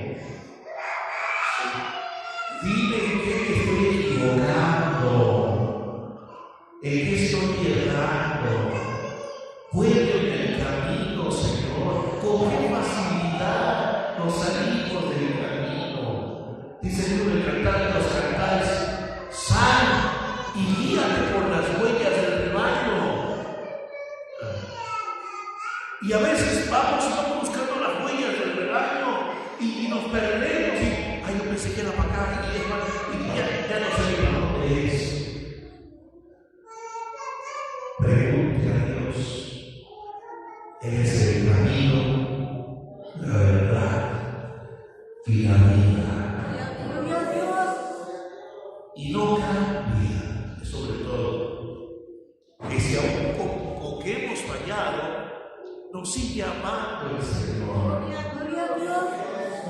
Dime en qué estoy equivocando, en qué estoy errando. Cuéntame el camino, Señor. Con qué facilidad nos salimos del camino. Dice el libro del Cantar de los Cantares: sal y guíate por las huellas del rebaño. Y a veces vamos buscando las huellas del rebaño y nos perdemos. Ay, yo pensé que era para acá y ya no sé ni dónde es. Pregunte a Dios. Él es el camino, la verdad y la vida. Y no cambia, sobre todo, que si aún con que hemos fallado, nos sigue amando el Señor.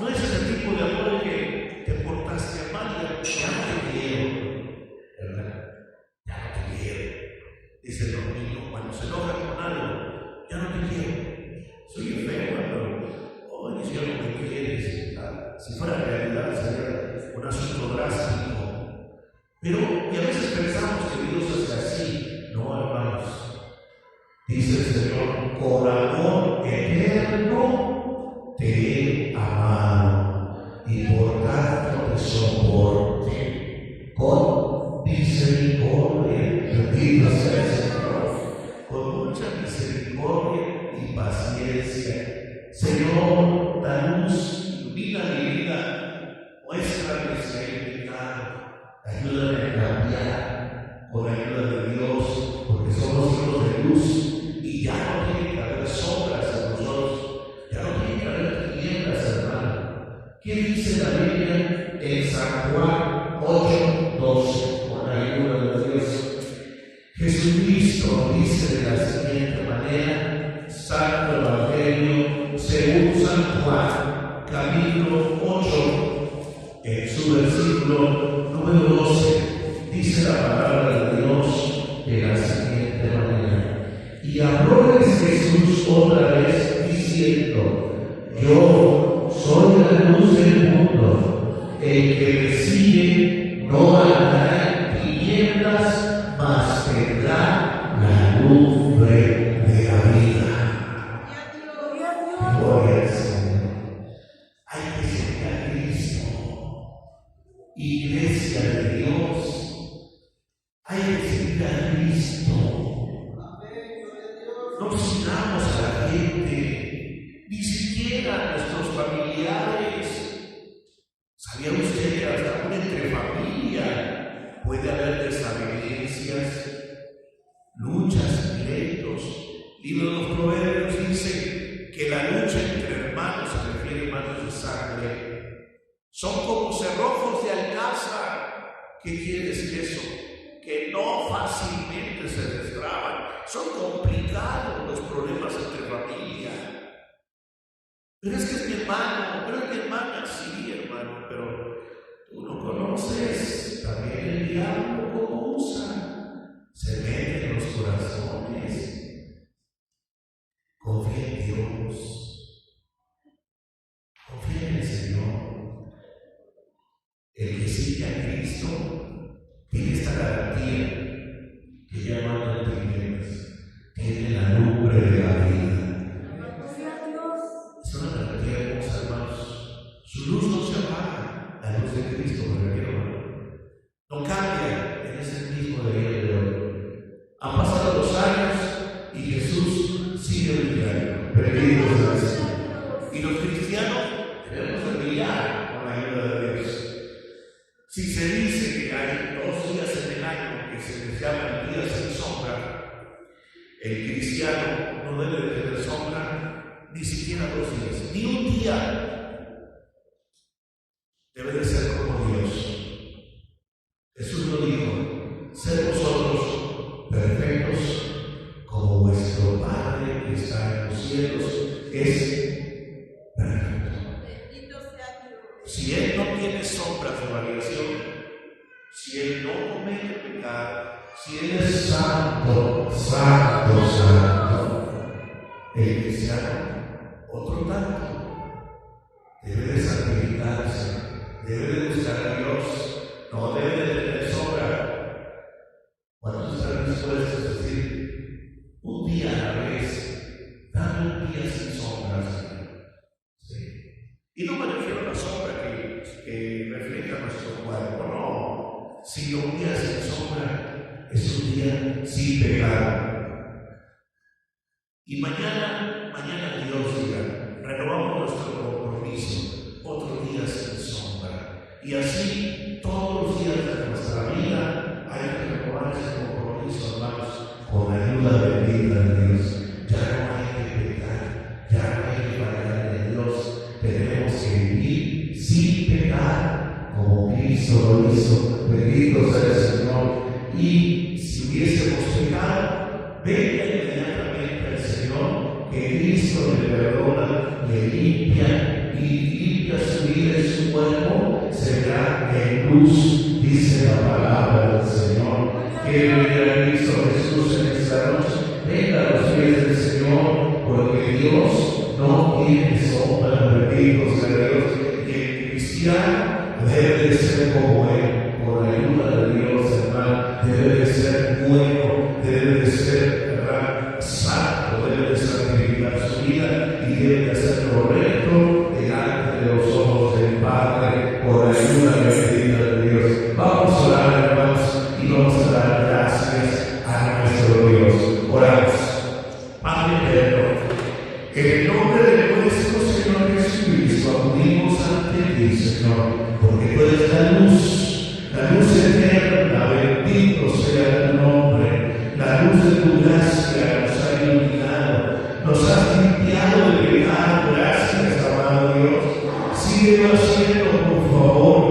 No es ese tipo de amor que te portaste mal y ya no te quiero, ¿verdad? Ya no te quiero. Dicen los niños cuando se enojan con algo: ya no te quiero. Soy enfermo, pero oye, si ya no me quieres. Si fuera realidad sería un asunto drástico. Pero, y a veces pensamos que Dios es así. No, hermanos. Dice el Señor: con amor eterno te he amado, y por tanto te soporte con misericordia. Bendito sea el Señor. Con mucha misericordia y paciencia. Señor, da luz, ilumina mi vida, muéstrame si hay pecado, ayúdame a cambiar con la ayuda de Dios, porque somos hijos de luz y ya no tiene que haber sombras en nosotros, ya no tiene que haber tinieblas, hermano. ¿Qué dice la Biblia en San Juan 8:12? Con la ayuda de Dios, Jesucristo dice de la siguiente manera: Santo Evangelio según San Juan, capítulo 8, en su versículo número 12, dice la palabra de Dios de la siguiente manera: y hablóles Jesús otra vez diciendo: yo soy la luz del mundo, el que me sigue no andará en tinieblas, mas tendrá la lumbre de la vida. Gloria al Señor. Hay que seguir a Cristo, iglesia de Dios. Hay que seguir a Cristo. No sigamos a la gente, ni siquiera a nuestros familiares. ¿Sabía usted que hasta aún entre familia puede haber desavenencias, luchas, pleitos? Libro de los Proverbios dice que la lucha entre hermanos, se refiere a hermanos de sangre, son como cerrojos de alcázar. ¿Qué quiere decir eso? Que no fácilmente se destraban. Son complicados los problemas entre familia. Pero es que es mi hermano, pero es mi hermana. Sí, hermano, pero tú no conoces también el diablo cómo usa. Se mete en los corazones. Confía en Dios. Confía en el Señor. El que sigue a Cristo tiene esta garantía que ya no hay tinieblas, tiene la lumbre de la vida. Es una garantía hermosa, hermanos. Su luz no se apaga, la luz de Cristo, me refiero. No cambia en ese mismo día de hoy. Han pasado los años y Jesús sigue brillando. Bendito sea el Señor. Y los cristianos debemos de brillar con la ayuda de Dios. Si se ni siquiera 2 días, ni un día. Debe de ser como Dios. Jesús lo dijo: sed vosotros perfectos como vuestro Padre que está en los cielos es perfecto. Si Él no tiene sombras de variación, si Él no comete pecado, si Él es santo, santo, santo, el cristiano, otro tanto, debe de santificarse, debe de buscar a Dios, no debe de tener sombra. ¿Cuántos están dispuestos a decir un día a la vez, dame un día sin sombras? Sí. Y no me refiero a la sombra que refleja nuestro cuerpo, no. Si un día sin sombra es un día sin pecado. Y mañana Dios diga, renovamos nuestro compromiso, otro día sin sombra. Y así todos los días de nuestra vida hay que renovar ese compromiso, hermanos, con la ayuda bendita de Dios. Ya no hay que pecar, ya no hay que fallar en Dios. Tenemos que vivir sin pecar, como Cristo lo hizo. Bendito sea el Señor. Y si hubiésemos pecado, venga inmediatamente al Señor, que Cristo le perdona, le limpia y limpia su vida y su cuerpo, será en luz, dice la palabra del Señor. Quiero ir a Cristo Jesús en esta noche. Venga a los pies del Señor, porque Dios no tiene sombra. Bendito sea Dios. Y el cristiano debe de ser como Él, por la ayuda de Dios, hermano. Debe de ser bueno, debe de ser, ¿verdad?, santo, debe de santificar su vida y debe de ser correcto delante de los ojos del Padre, por la ayuda bendita de Dios. Vamos a orar, hermanos, y vamos a dar gracias a nuestro Dios. Oramos. Padre eterno, en el nombre de nuestro Señor Jesucristo, acudimos ante ti, Señor, porque tú eres la luz eterna, bendito sea tu nombre. La luz de tu gracia nos ha iluminado, nos has limpiado de pecado. Gracias, amado Dios. Sigue haciendo, por favor,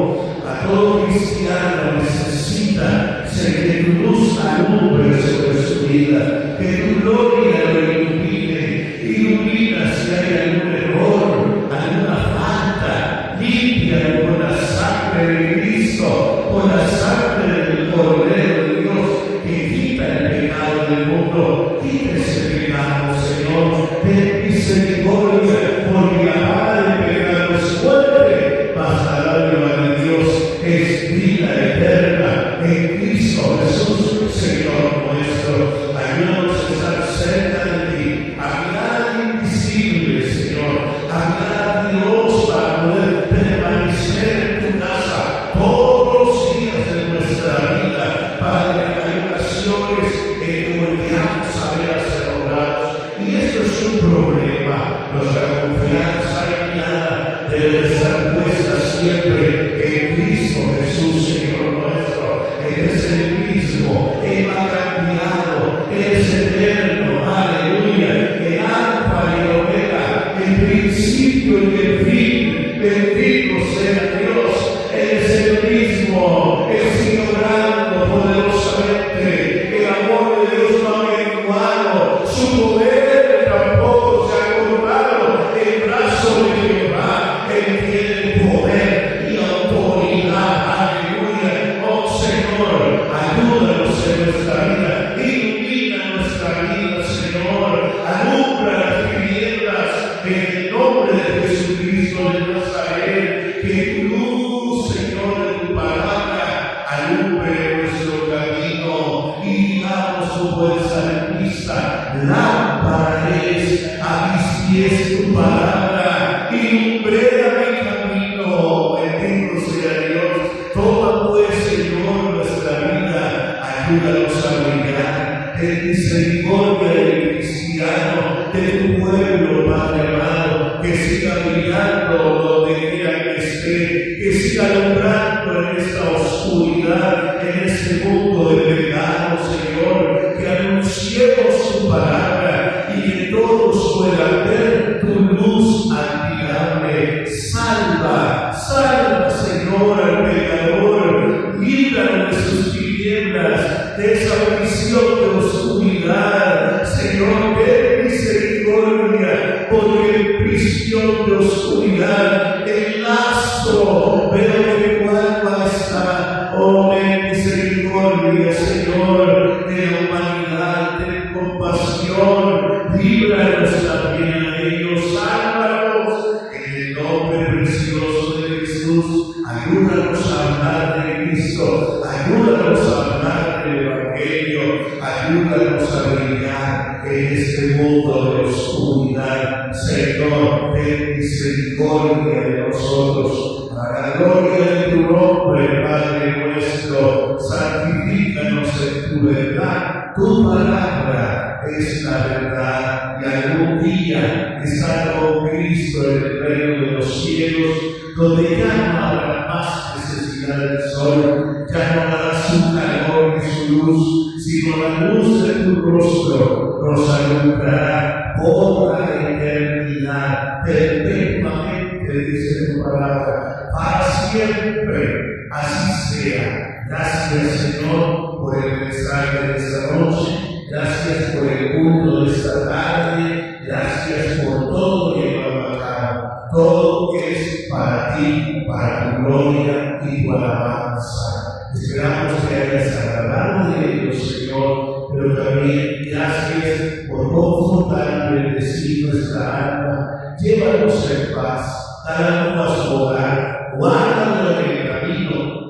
a todo cristiano necesita que tu luz alumbre sobre su vida, que tu gloria lo ilumine. Ilumina si hay algún error, alguna falta, limpia con la sangre de Cristo, con la sangre del Cordero de Dios, que quita el pecado del mundo. Quita ese pecado, Señor. Ten misericordia, porque la paga del pecado es muerte, mas la dádiva de Dios es vida eterna en Cristo Jesús, Señor nuestro. Ayúdanos a estar cerca de ti, a mirar invisible, Señor, a mirar a Dios para poder permanecer en tu casa todos los días de nuestra vida. Padre, hay ocasiones como el que vamos a ver acertados, y esto es un problema. Nuestra confianza y mirada debe estar puesta siempre en Cristo Jesús, Señor nuestro. Él es el mismo, Él ha cambiado, Él es eterno, aleluya, el alfa y el omega, el principio y el fin. Bendito sea Dios. Él es el mismo, Él sigue obrando poderosamente. El amor de Dios no ha menguado, su poder tampoco se ha cortado. El brazo de Jehová, Él tiene poder y autoridad, aleluya. Oh Señor, ayúdanos en nuestra vida, ilumina nuestra vida, Señor, alumbra las tinieblas en el nombre de Jesucristo de Nazaret. Que tu luz, Señor, de tu palabra alumbre nuestro camino y digamos como el salmista: lámpara es a mis pies tu palabra y lumbrera mi camino. Bendito sea Dios. Toma pues, Señor, nuestra vida, ayúdanos a brillar. Ten misericordia del cristiano, de tu pueblo, Padre amado, que siga brillando donde quiera que esté, que siga alumbrando en esta oscuridad, en este mundo de pecado, Señor, que anunciemos tu palabra y que todos puedan ver tu luz admirable. Salva, salva, Señor, al pecador. Líbranos de sus tinieblas, de esa prisión de oscuridad. Señor, ten misericordia, porque en prisión de oscuridad el lazo, pero de cuál está. Oh, ten misericordia, Señor, de la humanidad, ten compasión. Líbranos también a ellos, sálvanos en el nombre precioso de Jesús. Ayúdanos a hablar de Cristo, ayúdanos a hablar del Evangelio, ayúdanos a brillar en este mundo de oscuridad. Señor, ten misericordia de nosotros. Para la gloria de tu nombre, Padre nuestro, santifícanos en tu verdad. Tu palabra es la verdad, y algún día estar con Cristo en el reino de los cielos, donde ya no habrá más necesidad del sol, ya no habrá su calor ni su luz, sino la luz de tu rostro nos alumbrará por la eternidad, perpetuamente, dice tu palabra, para siempre. Así sea. Gracias, Señor, por el mensaje de esta noche. Gracias por el culto de esta tarde. Gracias por todo lo que hemos acá. Todo es para ti, para tu gloria y tu alabanza. Esperamos que hayas agradado de ellos, Señor, pero también gracias por confortar y bendecir nuestra alma. Llévanos en paz, danos a su hogar, guárdanos en el camino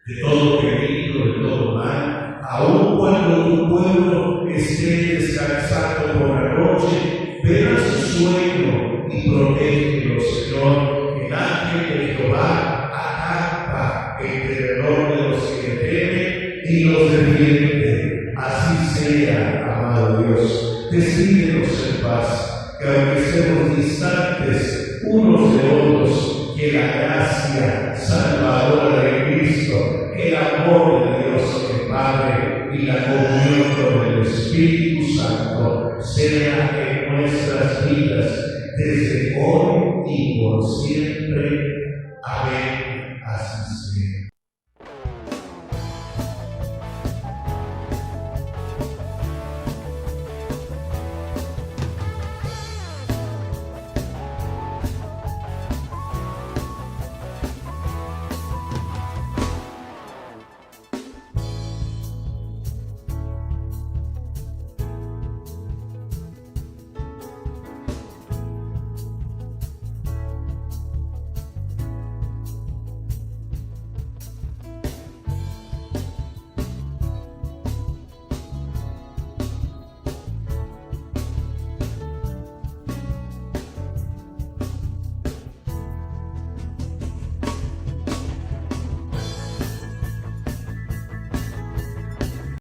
de todo peligro, de todo mal, aun cuando tu pueblo esté descansando por la noche, ven a su sueño y protégelo, Señor. El ángel de Jehová acampa en derredor de los que le temen y los defiende. Así sea, amado Dios. Despídenos en paz, que aunque estemos distantes unos de otros, que la gracia salvadora de Cristo, el amor de Dios el Padre y la comunión con el Espíritu Santo sea en nuestras vidas desde hoy y por siempre.